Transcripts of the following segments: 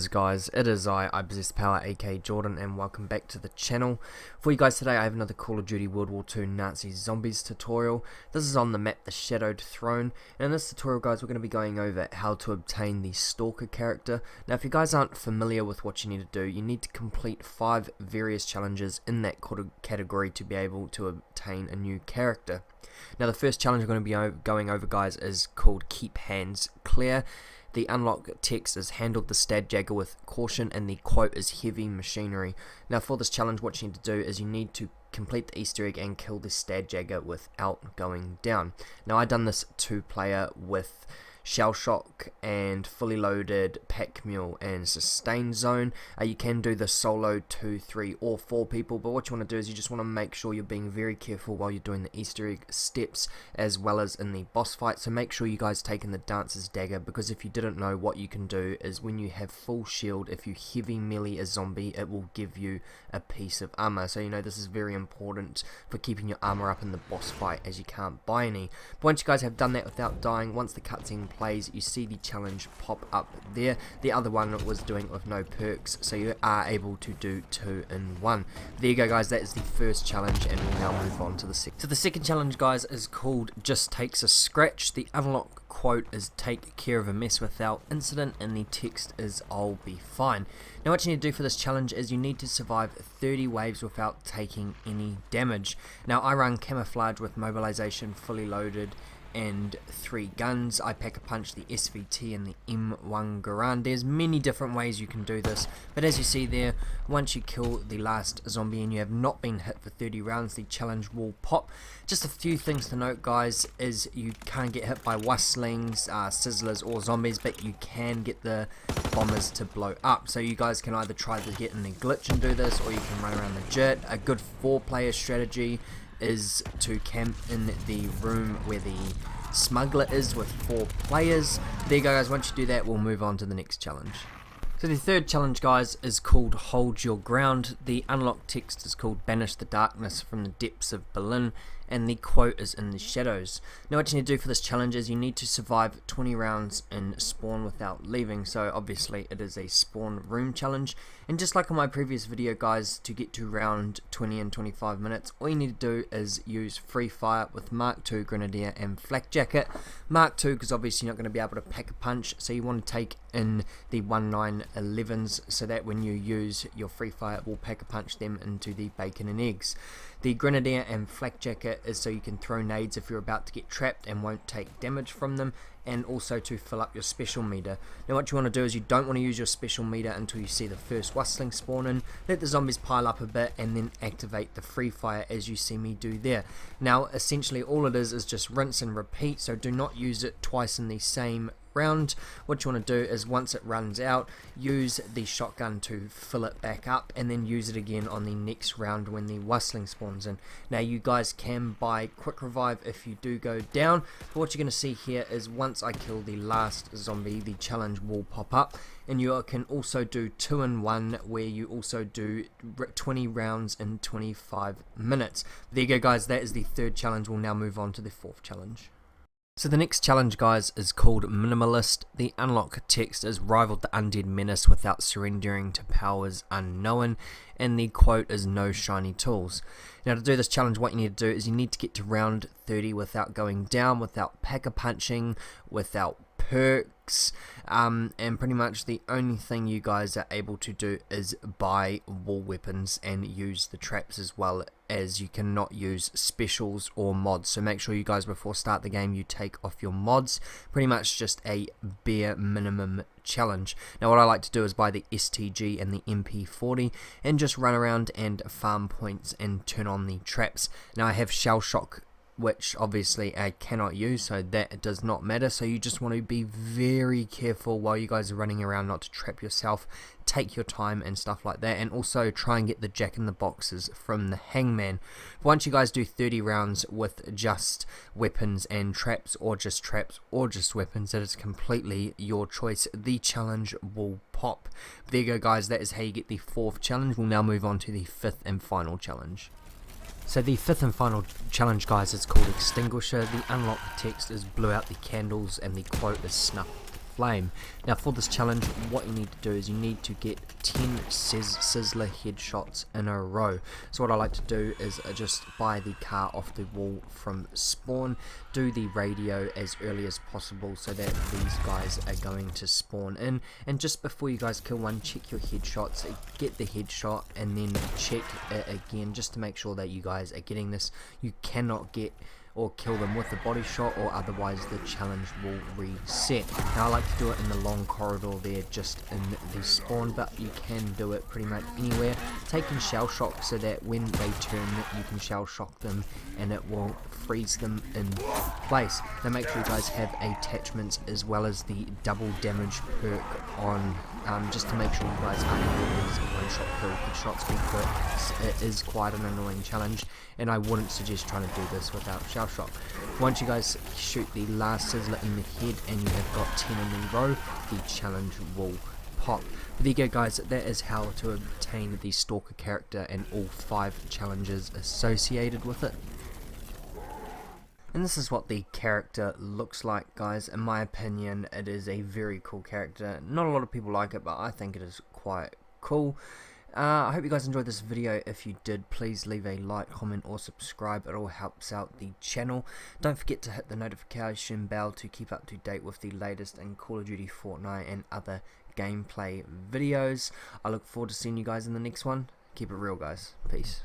is guys, it is I possess the power, aka Jordan, and welcome back to the channel. For you guys today I have another Call of Duty World War II Nazi Zombies tutorial. This is on the map the Shadowed Throne, and in this tutorial guys we're going to be going over how to obtain the Stalker character. Now if you guys aren't familiar with what you need to do, you need to complete 5 various challenges in that category to be able to obtain a new character. Now the first challenge we're going to be going over guys is called Keep Hands Clear. The unlock text is handled the Stadjagger with caution, and the quote is heavy machinery. Now for this challenge what you need to do is you need to complete the Easter egg and kill the Stadjagger without going down. Now I done this 2-player with Shell Shock and fully loaded Pack Mule and Sustain Zone. You can do this solo 2, 3 or 4 people, but what you want to do is you just want to make sure you're being very careful while you're doing the Easter egg steps as well as in the boss fight. So make sure you guys take in the Dancer's Dagger, because if you didn't know, what you can do is when you have full shield, if you heavy melee a zombie, it will give you a piece of armor. So you know this is very important for keeping your armor up in the boss fight, as you can't buy any. But once you guys have done that without dying, once the cutscene plays, you see the challenge pop up there. The other one was doing it with no perks, so you are able to do 2 in 1. There you go guys, that is the first challenge, and we'll now move on to the second. So the second challenge guys is called Just Takes a Scratch. The unlock quote is take care of a mess without incident, and the text is I'll be fine. Now what you need to do for this challenge is you need to survive 30 waves without taking any damage. Now I run camouflage with mobilization fully loaded and 3 guns. I pack a punch the SVT and the M1 Garand. There's many different ways you can do this, but as you see there, once you kill the last zombie and you have not been hit for 30 rounds, the challenge will pop. Just a few things to note guys is you can't get hit by whistlings, sizzlers or zombies, but you can get the bombers to blow up. So you guys can either try to get in the glitch and do this, or you can run around the jet. A good 4-player strategy is to camp in the room where the smuggler is with 4 players. There you go guys, once you do that we'll move on to the next challenge. So the third challenge guys is called Hold Your Ground. The unlock text is called Banish the Darkness from the Depths of Berlin, and the quote is in the shadows. Now what you need to do for this challenge is you need to survive 20 rounds in spawn without leaving. So obviously it is a spawn room challenge, and just like on my previous video guys, to get to round 20 in 25 minutes, all you need to do is use free fire with Mark II Grenadier and Flak Jacket. Mark II because obviously you're not going to be able to pack a punch, so you want to take in the 1911s so that when you use your free fire it will pack a punch them into the bacon and eggs. The Grenadier and Flak Jacket is so you can throw nades if you're about to get trapped and won't take damage from them, and also to fill up your special meter. Now what you want to do is you don't want to use your special meter until you see the first whistling spawn in. Let the zombies pile up a bit and then activate the free fire as you see me do there. Now essentially all it is just rinse and repeat, so do not use it twice in the same round. What you want to do is once it runs out, use the shotgun to fill it back up, and then use it again on the next round when the whistling spawns in. Now you guys can buy quick revive if you do go down, but what you're going to see here is once I kill the last zombie the challenge will pop up, and you can also do 2 in 1 where you also do 20 rounds in 25 minutes. There you go guys, that is the third challenge. We'll now move on to the fourth challenge. So the next challenge guys is called Minimalist. The unlock text is rivaled the undead menace without surrendering to powers unknown, and the quote is no shiny tools. Now to do this challenge what you need to do is you need to get to round 30 without going down, without pack-a-punching, without perks, and pretty much the only thing you guys are able to do is buy wall weapons and use the traps, as well as you cannot use specials or mods. So make sure you guys before start the game you take off your mods. Pretty much just a bare minimum challenge. Now what I like to do is buy the STG and the MP40 and just run around and farm points and turn on the traps. Now I have Shell Shock, which obviously I cannot use, so that does not matter. So you just want to be very careful while you guys are running around not to trap yourself. Take your time and stuff like that, and also try and get the jack in the boxes from the hangman. Once you guys do 30 rounds with just weapons and traps or just weapons, it is completely your choice. The challenge will pop. There you go guys, that is how you get the fourth challenge. We'll now move on to the fifth and final challenge. So the fifth and final challenge guys is called Extinguisher. The unlock text is blew out the candles, and the quote is snuff flame. Now for this challenge, what you need to do is you need to get 10 sizzler headshots in a row. So what I like to do is just buy the car off the wall from spawn, do the radio as early as possible so that these guys are going to spawn in, and just before you guys kill one, check your headshots, get the headshot and then check it again just to make sure that you guys are getting this. You cannot get or kill them with a body shot, or otherwise the challenge will reset. Now I like to do it in the long corridor there just in the spawn, but you can do it pretty much anywhere. Taking shell shock so that when they turn you can shell shock them and it will freeze them in place. Now make sure you guys have attachments as well as the double damage perk on, just to make sure you guys aren't getting these one shot kill headshots, because it is quite an annoying challenge and I wouldn't suggest trying to do this without shell shock. Once you guys shoot the last sizzler in the head and you have got 10 in a row, the challenge will pop. But there you go guys, that is how to obtain the Stalker character and all 5 challenges associated with it. And this is what the character looks like, guys. In my opinion, it is a very cool character. Not a lot of people like it, but I think it is quite cool. I hope you guys enjoyed this video. If you did, please leave a like, comment or subscribe. It all helps out the channel. Don't forget to hit the notification bell to keep up to date with the latest in Call of Duty, Fortnite and other gameplay videos. I look forward to seeing you guys in the next one. Keep it real, guys. Peace.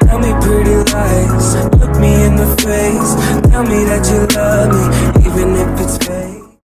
Tell me pretty lies, look me in the face, tell me that you love me.